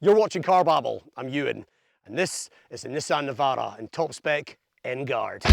You're watching Car Babble. I'm Ewan, and this is the Nissan Navara in top spec N-Guard.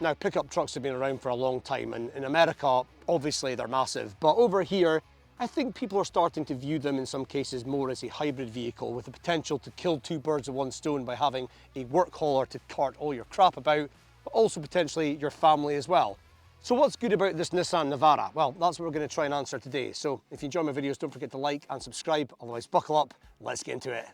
Now, pickup trucks have been around for a long time, and in America, obviously they're massive. But over here, I think people are starting to view them in some cases more as a hybrid vehicle with the potential to kill two birds with one stone by having a work hauler to cart all your crap about, but also potentially your family as well. So what's good about this Nissan Navara? Well, that's what we're going to try and answer today. So if you enjoy my videos, don't forget to like and subscribe. Otherwise, buckle up. Let's get into it.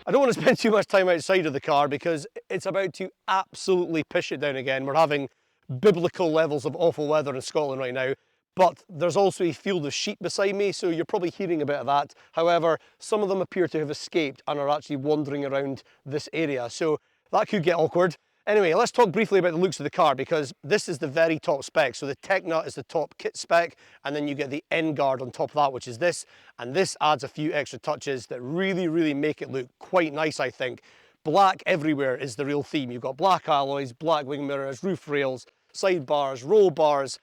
I don't want to spend too much time outside of the car because it's about to absolutely pish it down again. We're having biblical levels of awful weather in Scotland right now, but there's also a field of sheep beside me, so you're probably hearing a bit of that. However, some of them appear to have escaped and are actually wandering around this area, so that could get awkward. Anyway, let's talk briefly about the looks of the car because this is the very top spec. So the Tech Nut is the top kit spec, and then you get the N-Guard on top of that, which is this, and this adds a few extra touches that really make it look quite nice, I think. Black everywhere is the real theme. You've got black alloys, black wing mirrors, roof rails, side bars, roll bars,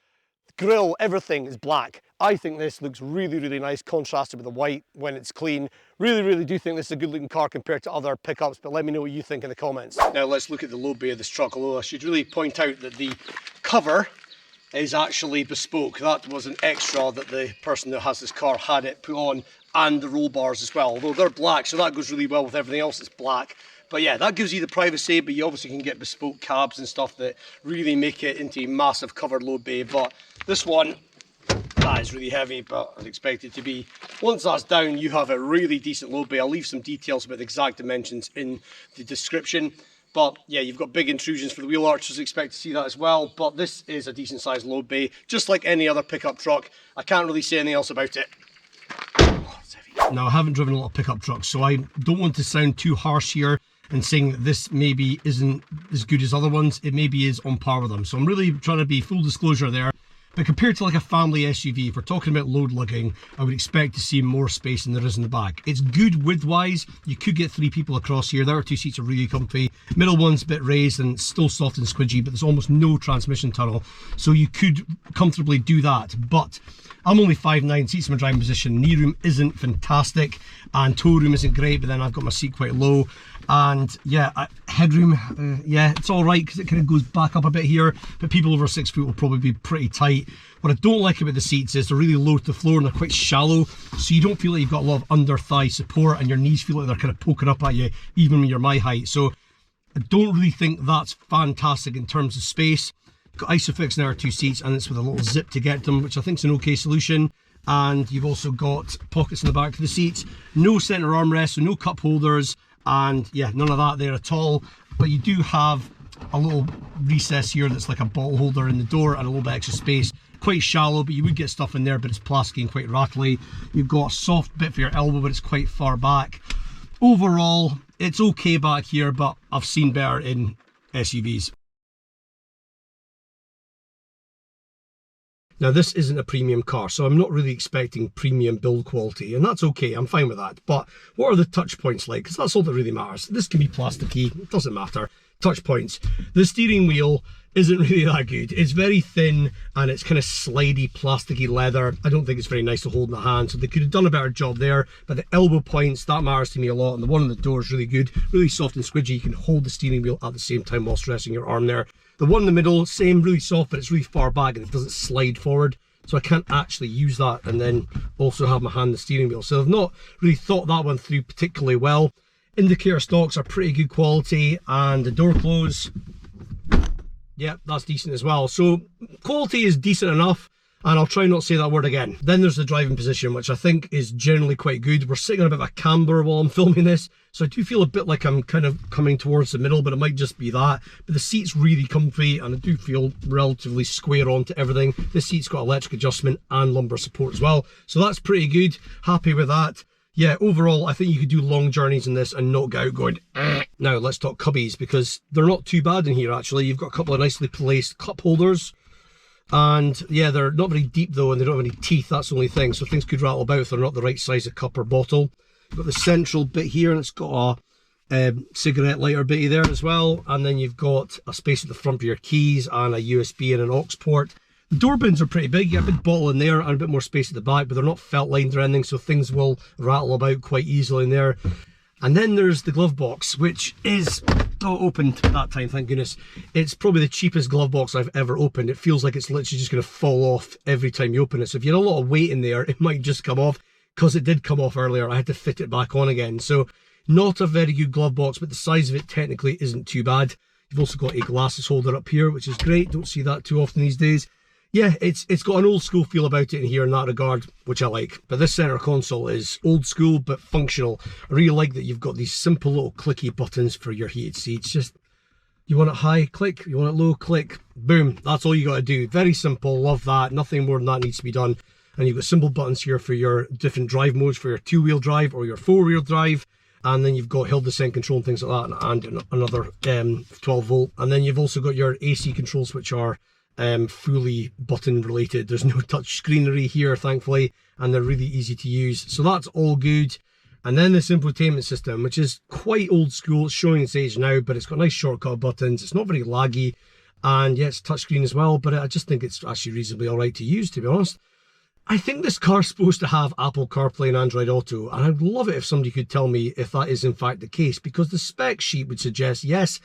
grille, everything is black. I think this looks really nice, contrasted with the white when it's clean. Really do think this is a good looking car compared to other pickups, but let me know what you think in the comments. Now let's look at the load bay of this truck, although I should really point out that the cover is actually bespoke. That was an extra that the person that has this car had it put on, and the roll bars as well, although they're black, so that goes really well with everything else that's black. But yeah, that gives you the privacy, but you obviously can get bespoke cabs and stuff that really make it into a massive covered load bay. But this one, that is really heavy, but I'd expect it to be. Once that's down, you have a really decent load bay. I'll leave some details about the exact dimensions in the description. But yeah, you've got big intrusions for the wheel arches, expect to see that as well. But this is a decent sized load bay, just like any other pickup truck. I can't really say anything else about it. Now, I haven't driven a lot of pickup trucks, so I don't want to sound too harsh here and saying that this maybe isn't as good as other ones. It maybe is on par with them. So I'm really trying to be full disclosure there. But compared to like a family SUV, if we're talking about load lugging, I would expect to see more space than there is in the back. It's good width-wise. You could get 3 people across here. There are 2 seats are really comfy. Middle one's a bit raised and still soft and squidgy, but there's almost no transmission tunnel. So you could comfortably do that. But I'm only 5'9", seats in my driving position. Knee room isn't fantastic and toe room isn't great, but then I've got my seat quite low. And yeah, headroom, yeah, it's all right because it kind of goes back up a bit here, but people over 6 foot will probably be pretty tight. What I don't like about the seats is they're really low to the floor and they're quite shallow, so you don't feel like you've got a lot of under thigh support and your knees feel like they're kind of poking up at you, even when you're my height. So I don't really think that's fantastic in terms of space. Got Isofix in our 2 seats, and it's with a little zip to get them, which I think is an okay solution. And you've also got pockets in the back of the seats, no center armrest, so no cup holders, and yeah, none of that there at all. But you do have a little recess here that's like a bottle holder in the door and a little bit extra space. Quite shallow, but you would get stuff in there, but it's plasticky and quite rattly. You've got a soft bit for your elbow, but it's quite far back. Overall, it's okay back here, but I've seen better in SUVs. Now, this isn't a premium car, so I'm not really expecting premium build quality, and that's okay, I'm fine with that. But what are the touch points like? Because that's all that really matters. This can be plasticky, it doesn't matter. Touch points. The steering wheel isn't really that good. It's very thin and it's kind of slidey, plasticky leather. I don't think it's very nice to hold in the hand, so they could have done a better job there. But the elbow points, that matters to me a lot, and the one on the door is really good, really soft and squidgy. You can hold the steering wheel at the same time whilst resting your arm there. The one in the middle, same, really soft, but it's really far back and it doesn't slide forward. So I can't actually use that and then also have my hand on the steering wheel. So I've not really thought that one through particularly well. Indicator stalks are pretty good quality, and the door close, yeah, that's decent as well. So quality is decent enough, and I'll try not to say that word again. Then there's the driving position, which I think is generally quite good. We're sitting on a bit of a camber while I'm filming this, so I do feel a bit like I'm kind of coming towards the middle, but it might just be that. But the seat's really comfy, and I do feel relatively square on to everything. This seat's got electric adjustment and lumbar support as well, so that's pretty good. Happy with that. Yeah, overall, I think you could do long journeys in this and not get out going, eh. Now, let's talk cubbies, because they're not too bad in here, actually. You've got a couple of nicely placed cup holders. And yeah, they're not very deep though, and they don't have any teeth, that's the only thing. So things could rattle about if they're not the right size of cup or bottle. You've got the central bit here, and it's got a cigarette lighter bitty there as well. And then you've got a space at the front for your keys and a USB and an aux port. The door bins are pretty big. You get a big bottle in there and a bit more space at the back, but they're not felt lined or anything, so things will rattle about quite easily in there. And then there's the glove box, which is opened that time, thank goodness. It's probably the cheapest glove box I've ever opened. It feels like it's literally just going to fall off every time you open it. So if you had a lot of weight in there, it might just come off. Because it did come off earlier, I had to fit it back on again. So not a very good glove box, but the size of it technically isn't too bad. You've also got a glasses holder up here, which is great. Don't see that too often these days. Yeah, it's got an old school feel about it in here in that regard, which I like. But this center console is old school but functional. I really like that you've got these simple little clicky buttons for your heated seats. Just, you want it high, click. You want it low, click. Boom. That's all you got to do. Very simple. Love that. Nothing more than that needs to be done. And you've got simple buttons here for your different drive modes, for your two-wheel drive or your four-wheel drive. And then you've got hill descent control and things like that, and another 12 volt. And then you've also got your AC controls, which are fully button related. There's no touch screenery here, thankfully, and they're really easy to use. So that's all good. And then this infotainment system, which is quite old school. It's showing its age now, but it's got nice shortcut buttons. It's not very laggy. And yeah, it's touchscreen as well, but I just think it's actually reasonably all right to use, to be honest. I think this car's supposed to have Apple CarPlay and Android Auto, and I'd love it if somebody could tell me if that is in fact the case, because the spec sheet would suggest yes,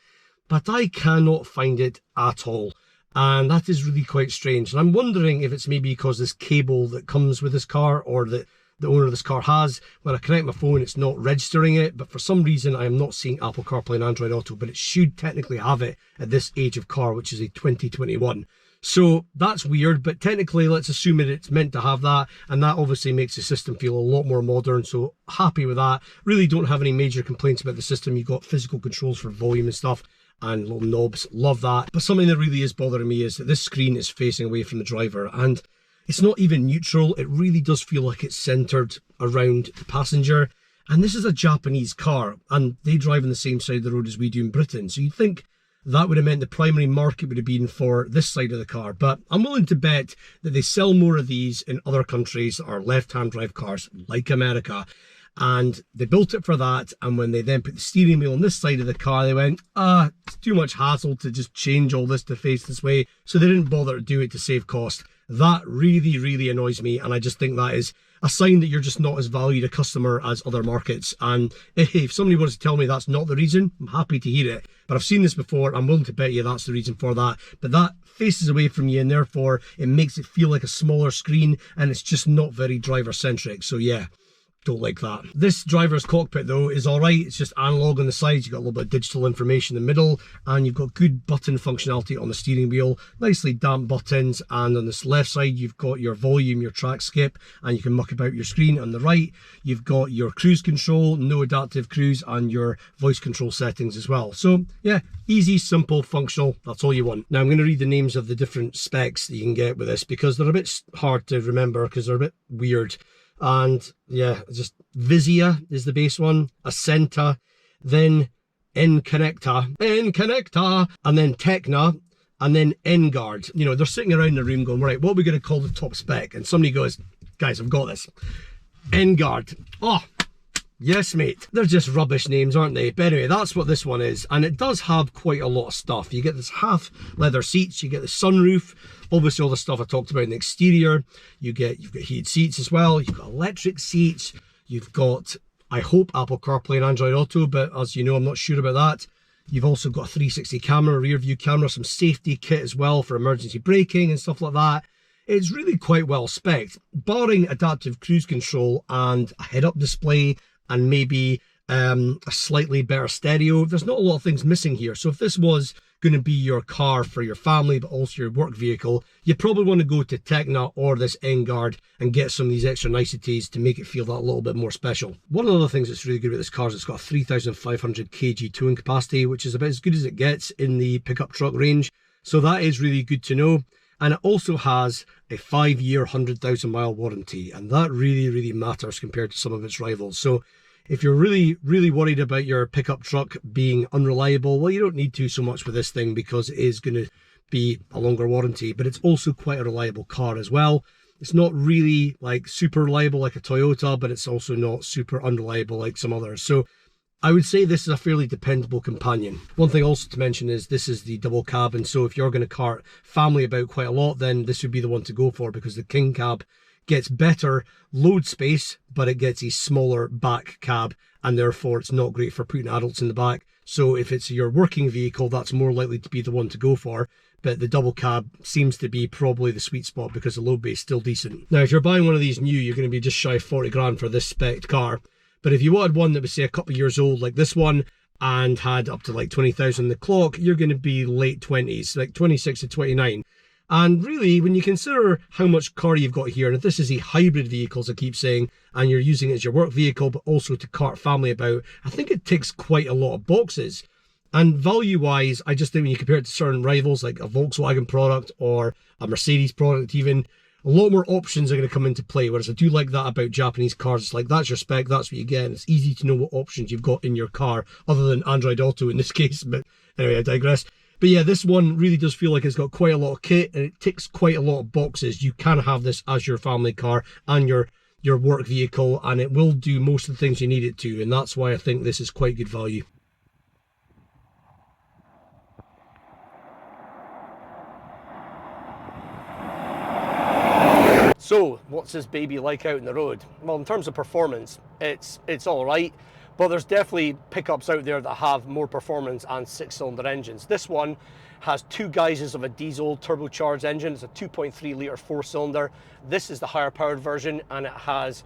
but I cannot find it at all. And that is really quite strange. And I'm wondering if it's maybe because this cable that comes with this car, or that the owner of this car has, when I connect my phone, it's not registering it. But for some reason, I am not seeing Apple CarPlay and Android Auto, but it should technically have it at this age of car, which is a 2021. So that's weird, but technically let's assume that it's meant to have that, and that obviously makes the system feel a lot more modern, so happy with that. Really don't have any major complaints about the system. You've got physical controls for volume and stuff, and little knobs, love that. But something that really is bothering me is that this screen is facing away from the driver, and it's not even neutral. It really does feel like it's centered around the passenger. And this is a Japanese car, and they drive on the same side of the road as we do in Britain, so you'd think that would have meant the primary market would have been for this side of the car. But I'm willing to bet that they sell more of these in other countries that are left-hand drive cars, like America. And they built it for that. And when they then put the steering wheel on this side of the car, they went, it's too much hassle to just change all this to face this way. So they didn't bother to do it to save cost. That really, really annoys me. And I just think that is a sign that you're just not as valued a customer as other markets. And if somebody wants to tell me that's not the reason, I'm happy to hear it. But I've seen this before. I'm willing to bet you that's the reason for that. But that faces away from you, and therefore it makes it feel like a smaller screen, and it's just not very driver centric. So yeah, don't like that. This driver's cockpit though is all right. It's just analog on the sides. You've got a little bit of digital information in the middle, and you've got good button functionality on the steering wheel, nicely damp buttons. And on this left side, you've got your volume, your track skip, and you can muck about your screen. On the right, you've got your cruise control, no adaptive cruise, and your voice control settings as well. So yeah, easy, simple, functional. That's all you want. Now I'm going to read the names of the different specs that you can get with this, because they're a bit hard to remember because they're a bit weird. And yeah, just Vizia is the base one, Ascenta, then N-Connecta, and then Tecna, and then N-Guard. You know, they're sitting around the room going, right, what are we going to call the top spec? And somebody goes, guys, I've got this. N-Guard. Oh, yes, mate. They're just rubbish names, aren't they? But anyway, that's what this one is. And it does have quite a lot of stuff. You get this half leather seats, you get the sunroof, obviously all the stuff I talked about in the exterior. You've got heated seats as well. You've got electric seats. You've got, I hope, Apple CarPlay and Android Auto, but as you know, I'm not sure about that. You've also got a 360 camera, rear view camera, some safety kit as well for emergency braking and stuff like that. It's really quite well spec'd, barring adaptive cruise control and a head-up display and maybe a slightly better stereo. There's not a lot of things missing here. So if this was going to be your car for your family, but also your work vehicle, you probably want to go to Tecna or this N-Guard and get some of these extra niceties to make it feel that little bit more special. One of the other things that's really good about this car is it's got a 3,500 kg towing capacity, which is about as good as it gets in the pickup truck range. So that is really good to know. And it also has a 5-year, 100,000 mile warranty. And that really, really matters compared to some of its rivals. So if you're really, really worried about your pickup truck being unreliable, well, you don't need to so much with this thing, because it is going to be a longer warranty, but it's also quite a reliable car as well. It's not really like super reliable like a Toyota, but it's also not super unreliable like some others. So I would say this is a fairly dependable companion. One thing also to mention is this is the double cab, and so if you're going to cart family about quite a lot, then this would be the one to go for, because the King Cab gets better load space, but it gets a smaller back cab, and therefore it's not great for putting adults in the back. So if it's your working vehicle, that's more likely to be the one to go for. But the double cab seems to be probably the sweet spot because the load base is still decent. Now, if you're buying one of these new, you're going to be just shy of 40 grand for this spec car. But if you wanted one that was, say, a couple of years old like this one and had up to like 20,000 on the clock, you're going to be late 20s, like 26 to 29. And really, when you consider how much car you've got here, and if this is a hybrid vehicle, as I keep saying, and you're using it as your work vehicle, but also to cart family about, I think it ticks quite a lot of boxes. And value-wise, I just think when you compare it to certain rivals, like a Volkswagen product or a Mercedes product even, a lot more options are going to come into play. Whereas I do like that about Japanese cars. It's like, that's your spec, that's what you get, and it's easy to know what options you've got in your car, other than Android Auto in this case. But anyway, I digress. But yeah, this one really does feel like it's got quite a lot of kit, and it ticks quite a lot of boxes. You can have this as your family car and your work vehicle, and it will do most of the things you need it to, and that's why I think this is quite good value. So, what's this baby like out in the road? Well, in terms of performance, it's all right, but there's definitely pickups out there that have more performance and 6-cylinder engines. This one has 2 guises of a diesel turbocharged engine. It's a 2.3 litre 4-cylinder. This is the higher powered version, and it has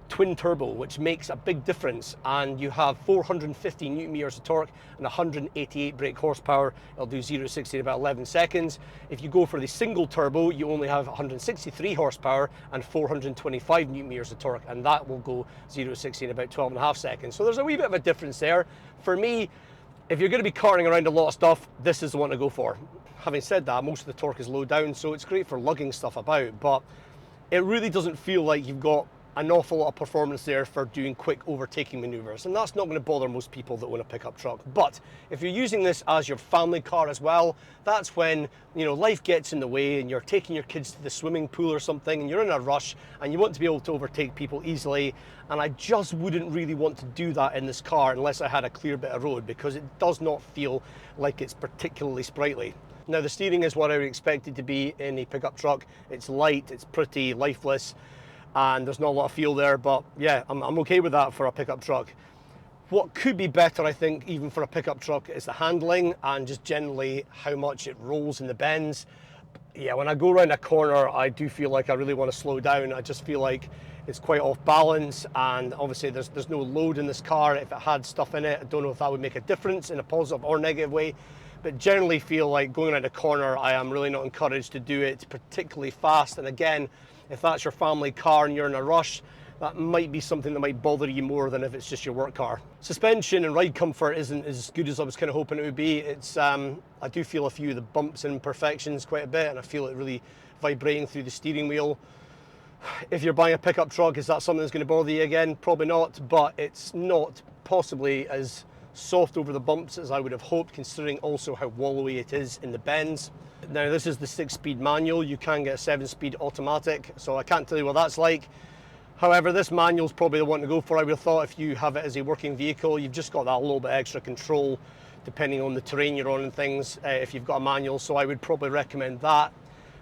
twin turbo, which makes a big difference, and you have 450 newton meters of torque and 188 brake horsepower. It'll do 0 to 60 in about 11 seconds. If you go for the single turbo, you only have 163 horsepower and 425 newton meters of torque, and that will go 0 to 60 in about 12 and a half seconds. So there's a wee bit of a difference there. For me, if you're going to be carting around a lot of stuff, this is the one to go for. Having said that, most of the torque is low down, so it's great for lugging stuff about, but it really doesn't feel like you've got an awful lot of performance there for doing quick overtaking maneuvers, and that's not going to bother most people that own a pickup truck. But if you're using this as your family car as well, that's when, you know, life gets in the way and you're taking your kids to the swimming pool or something and you're in a rush and you want to be able to overtake people easily, and I just wouldn't really want to do that in this car unless I had a clear bit of road, because it does not feel like it's particularly sprightly. Now, the steering is what I would expect it to be in a pickup truck. It's light, it's pretty lifeless, and there's not a lot of feel there, but yeah, I'm okay with that for a pickup truck. What could be better, I think, even for a pickup truck, is the handling and just generally how much it rolls in the bends. Yeah, when I go around a corner, I do feel like I really want to slow down. I just feel like it's quite off balance, and obviously there's no load in this car. If it had stuff in it, I don't know if that would make a difference in a positive or negative way, but generally feel like going around a corner, I am really not encouraged to do it particularly fast. And again, if that's your family car and you're in a rush, that might be something that might bother you more than if it's just your work car. Suspension and ride comfort isn't as good as I was kind of hoping it would be. It's I do feel a few of the bumps and imperfections quite a bit, and I feel it really vibrating through the steering wheel. If you're buying a pickup truck, is that something that's going to bother you again? Probably not, but it's not possibly as soft over the bumps as I would have hoped, considering also how wallowy it is in the bends. Now, this is the 6-speed manual. You can get a 7-speed automatic, so I can't tell you what that's like. However, this manual is probably the one to go for. I would have thought if you have it as a working vehicle, you've just got that little bit extra control depending on the terrain you're on and things, if you've got a manual, so I would probably recommend that.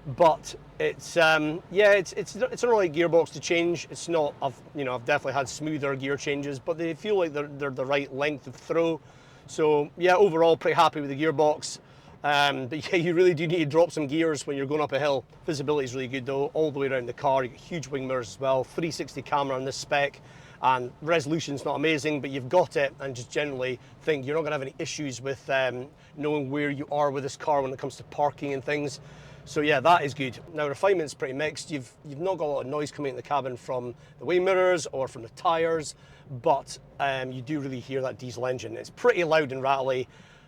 But it's yeah, it's an alright gearbox to change. It's not, I've definitely had smoother gear changes, but they feel like they're the right length of throw. So yeah, overall pretty happy with the gearbox. But yeah, you really do need to drop some gears when you're going up a hill. Visibility is really good though, all the way around the car. You get huge wing mirrors as well, 360 camera on this spec, and resolution's not amazing, but you've got it, and just generally think you're not going to have any issues with knowing where you are with this car when it comes to parking and things. So yeah, that is good. Now, refinement's pretty mixed. You've not got a lot of noise coming in the cabin from the wing mirrors or from the tyres, but you do really hear that diesel engine. It's pretty loud and rattly.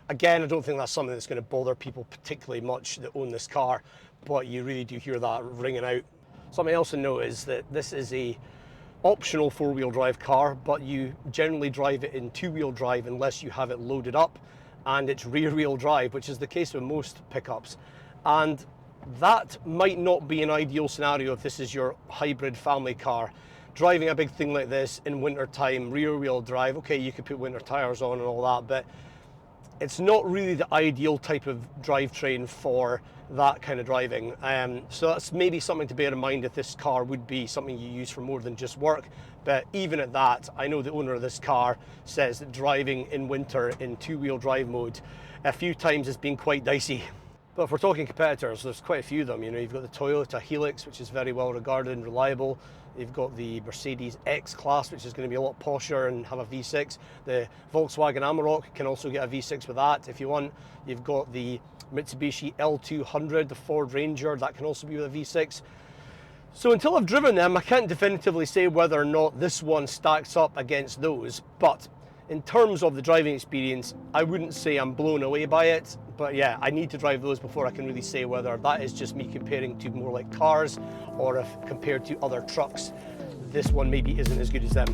Again, I don't think that's something that's going to bother people particularly much that own this car, but you really do hear that ringing out. Something else to note is that this is a optional 4-wheel drive car, but you generally drive it in 2-wheel drive unless you have it loaded up, and it's rear-wheel drive, which is the case with most pickups. And that might not be an ideal scenario if this is your hybrid family car. Driving a big thing like this in winter time, rear wheel drive, okay, you could put winter tires on and all that, but it's not really the ideal type of drivetrain for that kind of driving. So that's maybe something to bear in mind if this car would be something you use for more than just work. But even at that, I know the owner of this car says that driving in winter in two-wheel drive mode a few times has been quite dicey. But if we're talking competitors, there's quite a few of them. You know, you've got the Toyota Helix, which is very well regarded and reliable. You've got the Mercedes X-Class, which is going to be a lot posher and have a V6. The Volkswagen Amarok can also get a V6 with that if you want. You've got the Mitsubishi L200, the Ford Ranger, that can also be with a V6. So until I've driven them, I can't definitively say whether or not this one stacks up against those. But in terms of the driving experience, I wouldn't say I'm blown away by it. But yeah, I need to drive those before I can really say whether that is just me comparing to more like cars, or if compared to other trucks, this one maybe isn't as good as them.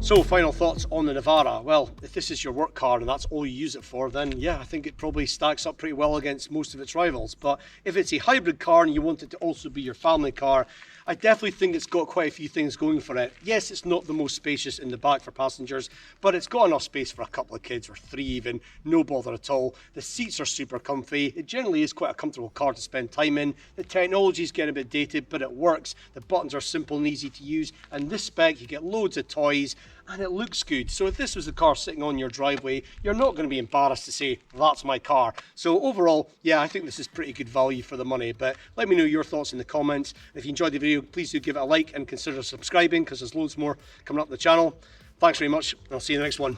So final thoughts on the Navara. Well, if this is your work car and that's all you use it for, then yeah, I think it probably stacks up pretty well against most of its rivals. But if it's a hybrid car and you want it to also be your family car, I definitely think it's got quite a few things going for it. Yes, it's not the most spacious in the back for passengers, but it's got enough space for a couple of kids, or three even, no bother at all. The seats are super comfy. It generally is quite a comfortable car to spend time in. The technology's getting a bit dated, but it works. The buttons are simple and easy to use, and this spec, you get loads of toys, and it looks good. So if this was a car sitting on your driveway, you're not going to be embarrassed to say, that's my car. So overall, yeah, I think this is pretty good value for the money. But let me know your thoughts in the comments. If you enjoyed the video, please do give it a like and consider subscribing, because there's loads more coming up the channel. Thanks very much, and I'll see you in the next one.